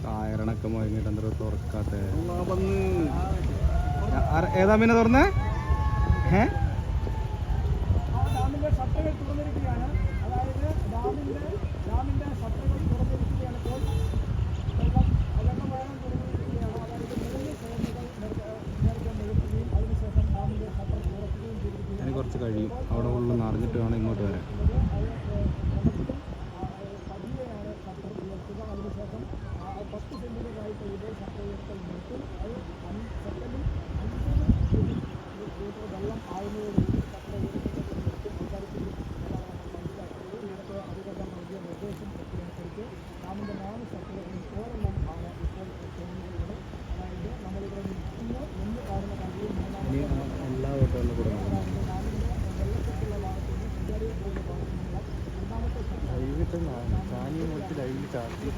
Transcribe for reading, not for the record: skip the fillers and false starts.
ടയറിനൊക്കെ മുഴങ്ങിട്ട് എന്താ തുറക്കാത്ത ഏതാ പിന്നെ തുറന്നേ? അതിന് കുറച്ച് കഴിയും, അവിടെ ഉള്ളിൽ നിറഞ്ഞിട്ട് വേണം ഇങ്ങോട്ട് വരാൻ. എല്ലാ ഓട്ടോകളിലും കൂടെ ലൈവിട്ട് ചാനി മുറിച്ച് ലൈവിൽ ചാർജ്